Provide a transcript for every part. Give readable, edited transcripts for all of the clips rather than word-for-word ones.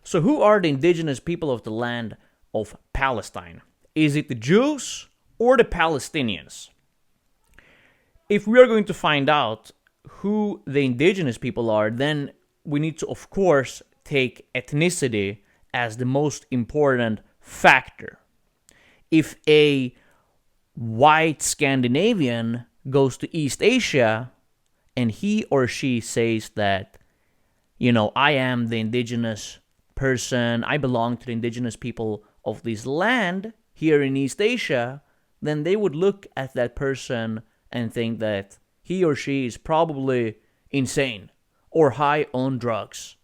So who are the indigenous people of the land of Palestine? Is it the Jews or the Palestinians? If we are going to find out who the indigenous people are, then we need to, of course, take ethnicity as the most important factor. If a white Scandinavian goes to East Asia and he or she says that, I am the indigenous person, I belong to the indigenous people of this land here in East Asia, then they would look at that person and think that he or she is probably insane or high on drugs.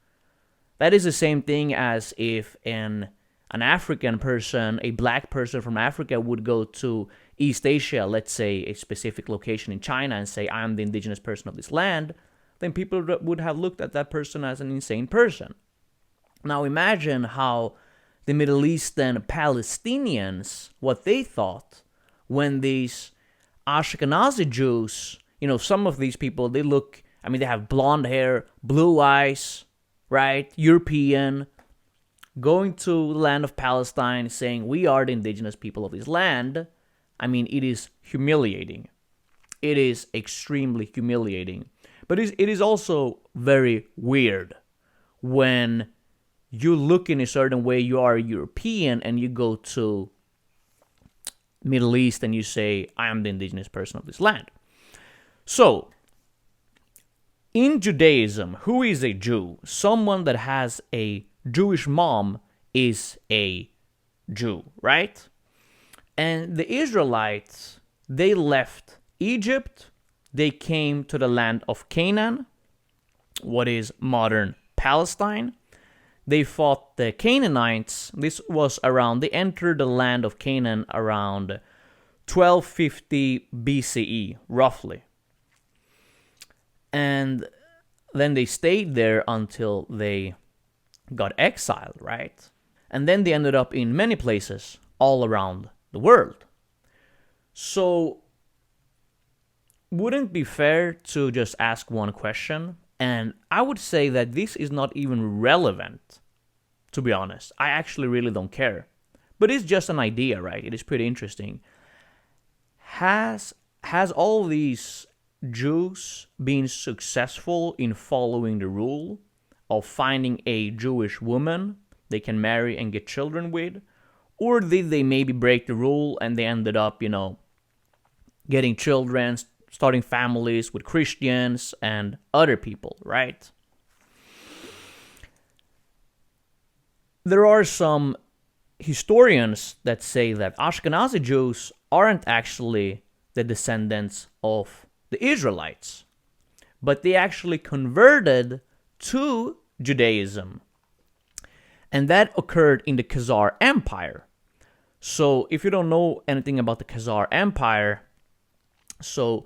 That is the same thing as if an African person, a black person from Africa, would go to East Asia, let's say a specific location in China, and say, I am the indigenous person of this land, then people would have looked at that person as an insane person. Now imagine how the Middle Eastern Palestinians, what they thought when these Ashkenazi Jews, some of these people, they have blonde hair, blue eyes, right? European, going to the land of Palestine, saying, we are the indigenous people of this land. It is humiliating. It is extremely humiliating. But it is also very weird when you look in a certain way, you are a European, and you go to Middle East and you say, I am the indigenous person of this land. So, in Judaism, who is a Jew? Someone that has a Jewish mom is a Jew, right? And the Israelites, they left Egypt, they came to the land of Canaan, what is modern Palestine. They fought the Canaanites. This was they entered the land of Canaan around 1250 BCE, roughly. And then they stayed there until they got exiled, right? And then they ended up in many places all around the world. So, wouldn't it be fair to just ask one question? And I would say that this is not even relevant, to be honest. I actually really don't care. But it's just an idea, right? It is pretty interesting. Has all these Jews been successful in following the rule of finding a Jewish woman they can marry and get children with? Or did they maybe break the rule and they ended up, getting children, starting families with Christians and other people, right? There are some historians that say that Ashkenazi Jews aren't actually the descendants of the Israelites, but they actually converted to Judaism. And that occurred in the Khazar Empire. So if you don't know anything about the Khazar Empire, so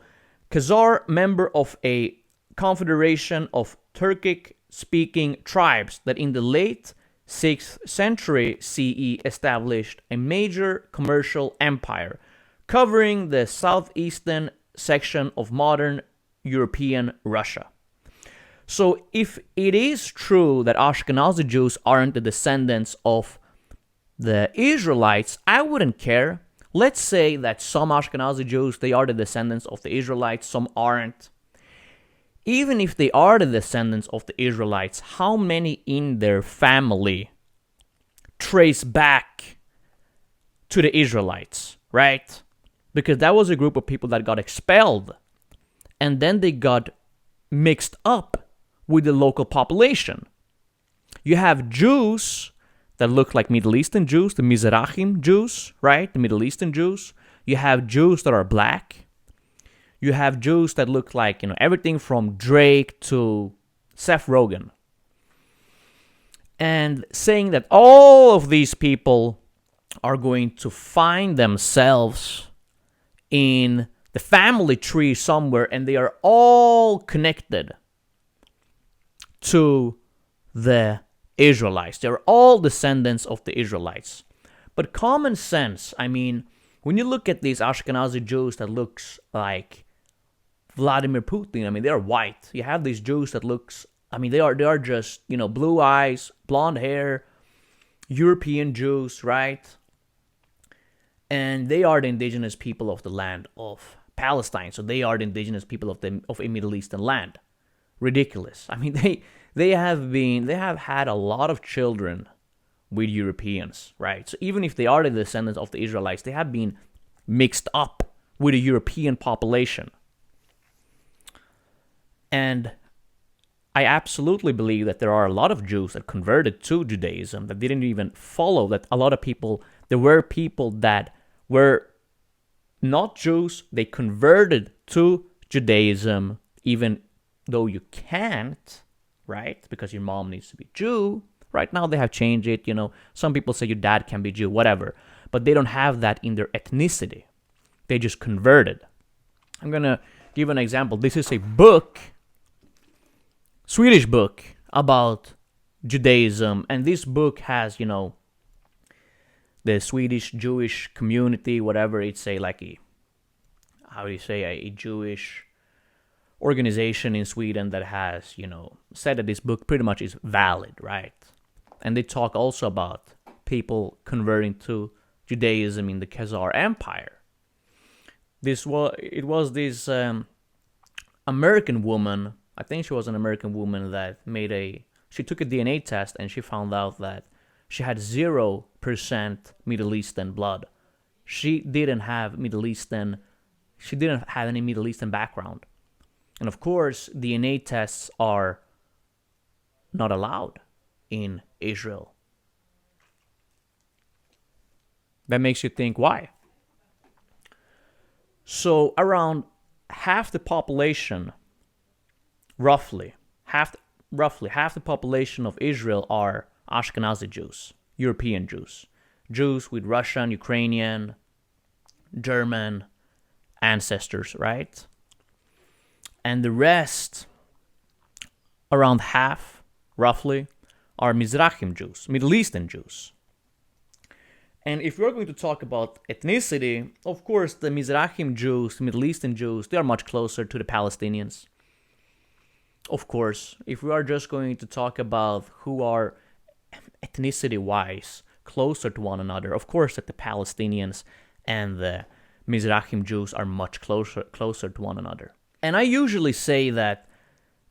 Khazar, member of a confederation of Turkic-speaking tribes that in the late 6th century CE established a major commercial empire covering the southeastern section of modern European Russia. So if it is true that Ashkenazi Jews aren't the descendants of the Israelites, I wouldn't care. Let's say that some Ashkenazi Jews, they are the descendants of the Israelites, some aren't. Even if they are the descendants of the Israelites, how many in their family trace back to the Israelites, right? Because that was a group of people that got expelled, and then they got mixed up with the local population. You have Jews that look like Middle Eastern Jews, the Mizrahim Jews, right? The Middle Eastern Jews. You have Jews that are black. You have Jews that look like, everything from Drake to Seth Rogen. And saying that all of these people are going to find themselves in the family tree somewhere and they are all connected to the Israelites. They're all descendants of the Israelites. But common sense, when you look at these Ashkenazi Jews that looks like Vladimir Putin, they're white. You have these Jews that looks I mean, they are just, blue eyes, blonde hair, European Jews, right? And they are the indigenous people of the land of Palestine. So they are the indigenous people of a Middle Eastern land. Ridiculous. I mean, they have had a lot of children with Europeans, right? So even if they are the descendants of the Israelites, they have been mixed up with a European population. And I absolutely believe that there are a lot of Jews that converted to Judaism that didn't even follow, that a lot of people, there were people that were not Jews, they converted to Judaism, even though you can't, right? Because your mom needs to be Jew. Right now they have changed it, Some people say your dad can be Jew, whatever. But they don't have that in their ethnicity. They just converted. I'm going to give an example. This is a book, Swedish book, about Judaism. And this book has, the Swedish Jewish community, whatever. It's a Jewish organization in Sweden that has, said that this book pretty much is valid, right? And they talk also about people converting to Judaism in the Khazar Empire. It was this American woman, I think she was an American woman, that she took a DNA test and she found out that she had 0% Middle Eastern blood. She didn't have any Middle Eastern background. And of course, DNA tests are not allowed in Israel. That makes you think, why? So around half the population, roughly half the population of Israel are Ashkenazi Jews, European Jews, Jews with Russian, Ukrainian, German ancestors, right? And the rest, around half, roughly, are Mizrahim Jews, Middle Eastern Jews. And if we're going to talk about ethnicity, of course, the Mizrahim Jews, Middle Eastern Jews, they are much closer to the Palestinians. Of course, if we are just going to talk about who are ethnicity-wise closer to one another, of course that the Palestinians and the Mizrahim Jews are much closer to one another. And I usually say that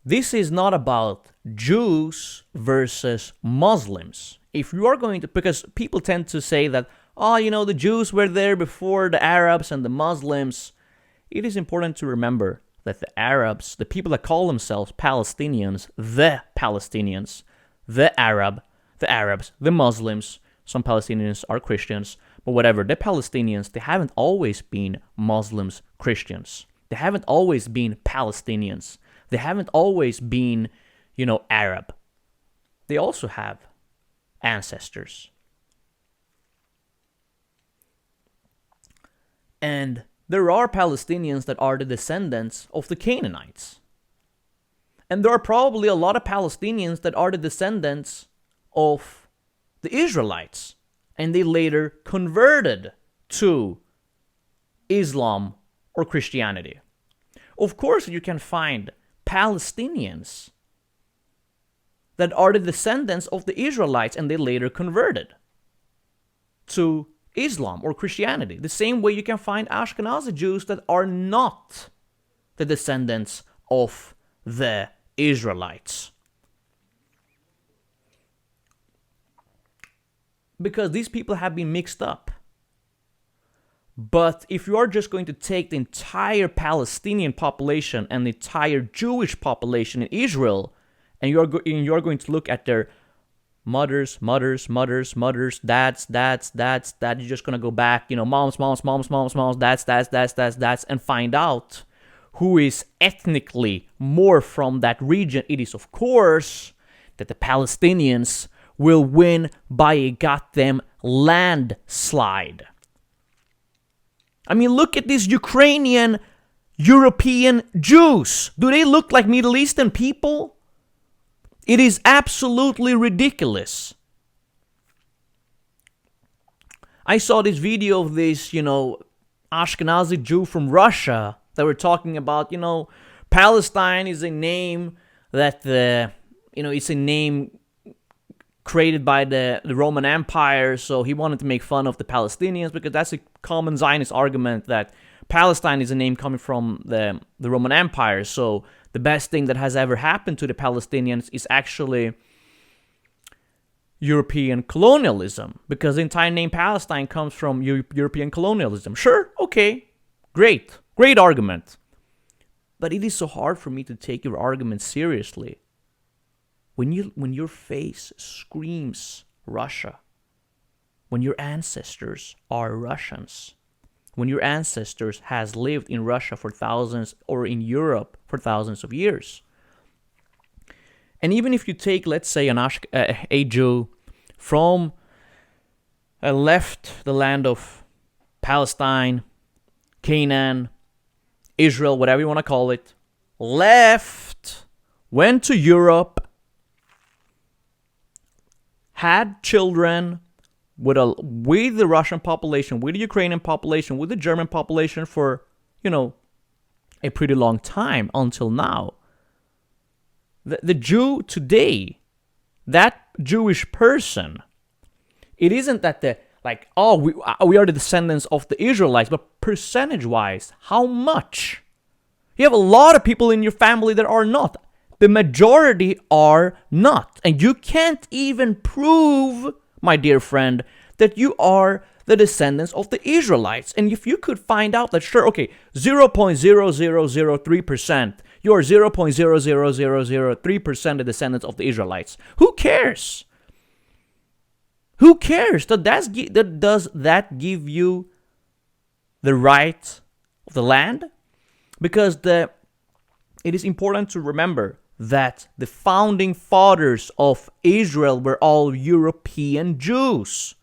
this is not about Jews versus Muslims. If you are going to, because people tend to say that, the Jews were there before the Arabs and the Muslims. It is important to remember that the Arabs, the people that call themselves Palestinians, the Arabs, the Muslims, some Palestinians are Christians, but whatever, the Palestinians, they haven't always been Muslims, Christians. They haven't always been Palestinians. They haven't always been, Arab. They also have ancestors. And there are Palestinians that are the descendants of the Canaanites. And there are probably a lot of Palestinians that are the descendants of the Israelites. And they later converted to Islam or Christianity. Of course, you can find Palestinians that are the descendants of the Israelites and they later converted to Islam or Christianity. The same way you can find Ashkenazi Jews that are not the descendants of the Israelites. Because these people have been mixed up. But if you are just going to take the entire Palestinian population and the entire Jewish population in Israel, and you're going to look at their mothers, dads, you're just going to go back, moms, dads, and find out who is ethnically more from that region. It is, of course, that the Palestinians will win by a goddamn landslide. I mean, look at these Ukrainian, European Jews. Do they look like Middle Eastern people? It is absolutely ridiculous. I saw this video of this, Ashkenazi Jew from Russia that were talking about, Palestine is a name that the it's a name created by the Roman Empire, so he wanted to make fun of the Palestinians because that's a common Zionist argument that Palestine is a name coming from the Roman Empire, so the best thing that has ever happened to the Palestinians is actually European colonialism, because the entire name Palestine comes from European colonialism. Sure, okay, great argument. But it is so hard for me to take your argument seriously when your face screams Russia, when your ancestors are Russians, when your ancestors has lived in Russia for thousands, or in Europe for thousands of years. And even if you take, let's say, a Jew from left the land of Palestine, Canaan, Israel, whatever you want to call it, left, went to Europe, had children with the Russian population, with the Ukrainian population, with the German population for, a pretty long time until now. The Jew today, that Jewish person, it isn't that we are the descendants of the Israelites, but percentage-wise, how much? You have a lot of people in your family that are not. The majority are not. And you can't even prove, my dear friend, that you are the descendants of the Israelites. And if you could find out that, sure, okay, 0.0003%, you are 0.00003% the descendants of the Israelites. Who cares? Who cares? Does that give you the right of the land? Because it is important to remember that the founding fathers of Israel were all European Jews.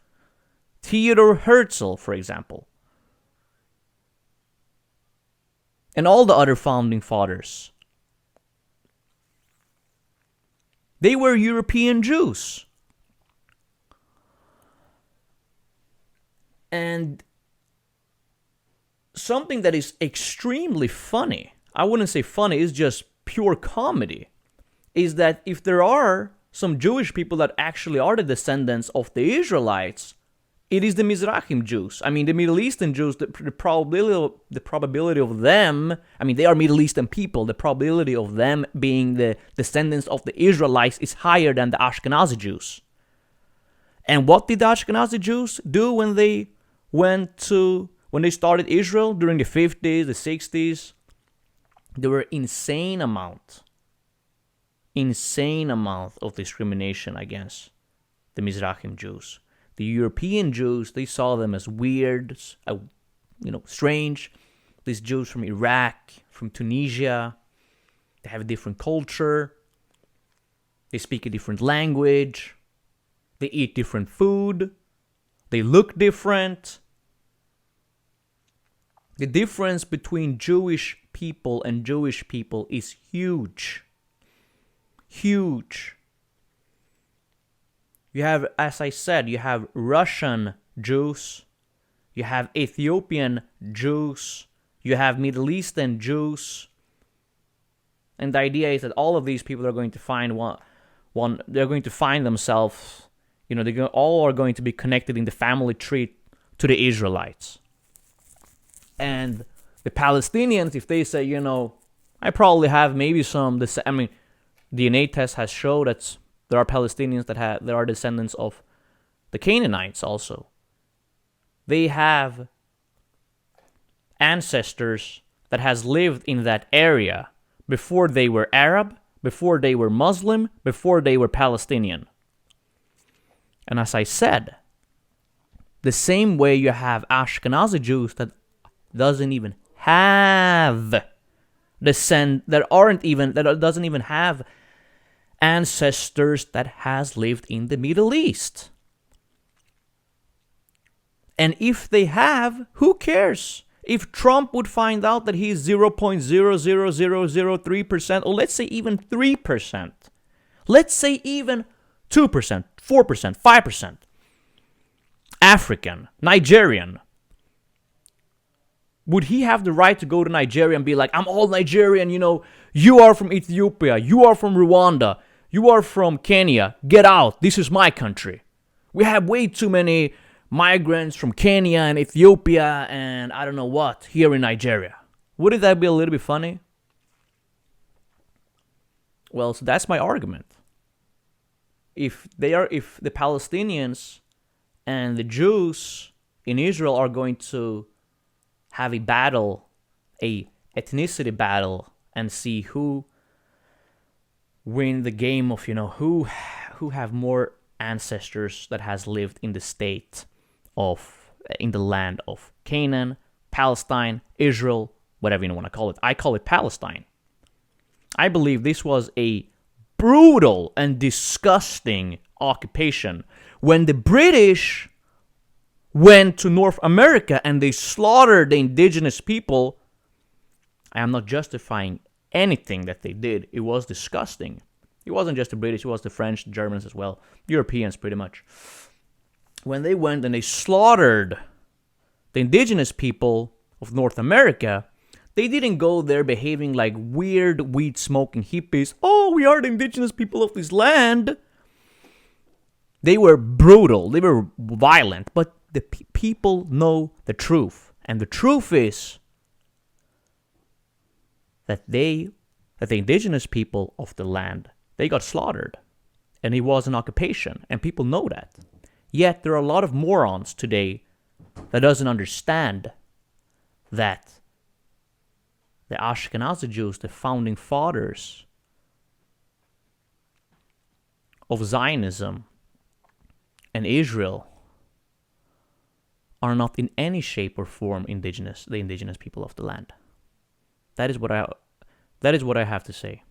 Theodor Herzl, for example. And all the other founding fathers. They were European Jews. And something that is extremely funny, I wouldn't say funny, it's just pure comedy, is that if there are some Jewish people that actually are the descendants of the Israelites, it is the Mizrahim Jews. I mean, the Middle Eastern Jews, the probability of them, I mean, they are Middle Eastern people, the probability of them being the descendants of the Israelites is higher than the Ashkenazi Jews. And what did the Ashkenazi Jews do when they started Israel during the 50s, the 60s? There were insane amount of discrimination against the Mizrahim Jews. The European Jews, they saw them as weird, strange. These Jews from Iraq, from Tunisia, they have a different culture. They speak a different language. They eat different food. They look different. The difference between Jewish people and Jewish people is huge. Huge. You have, as I said, you have Russian Jews, you have Ethiopian Jews, you have Middle Eastern Jews. And the idea is that all of these people are going to find they're going to find themselves, all are going to be connected in the family tree to the Israelites. And the Palestinians, if they say, I probably have maybe some, DNA test has showed that there are Palestinians that are descendants of the Canaanites also. They have ancestors that has lived in that area before they were Arab, before they were Muslim, before they were Palestinian. And as I said, the same way you have Ashkenazi Jews that doesn't even have doesn't even have ancestors that has lived in the Middle East. And if they have, who cares? If Trump would find out that he's 0.00003%, or let's say even 3%, let's say even 2%, 4%, 5%, African, Nigerian, would he have the right to go to Nigeria and be like, I'm all Nigerian, you are from Ethiopia, you are from Rwanda, You are from Kenya. Get out. This is my country. We have way too many migrants from Kenya and Ethiopia and I don't know what here in Nigeria. Wouldn't that be a little bit funny? Well, so that's my argument. If the Palestinians and the Jews in Israel are going to have a battle, a ethnicity battle, and see who win the game of, who have more ancestors that has lived in the state of, in the land of Canaan, Palestine, Israel, whatever you want to call it. I call it Palestine. I believe this was a brutal and disgusting occupation. When the British went to North America and they slaughtered the indigenous people, I am not justifying anything that they did. It was disgusting. It wasn't just the British, it was the French, the Germans as well. Europeans, pretty much. When they went and they slaughtered the indigenous people of North America, they didn't go there behaving like weird weed-smoking hippies. Oh, we are the indigenous people of this land. They were brutal. They were violent. But the people know the truth. And the truth is that the indigenous people of the land, they got slaughtered. And it was an occupation. And people know that. Yet there are a lot of morons today that doesn't understand that the Ashkenazi Jews, the founding fathers of Zionism and Israel, are not in any shape or form the indigenous people of the land. That is what I have to say.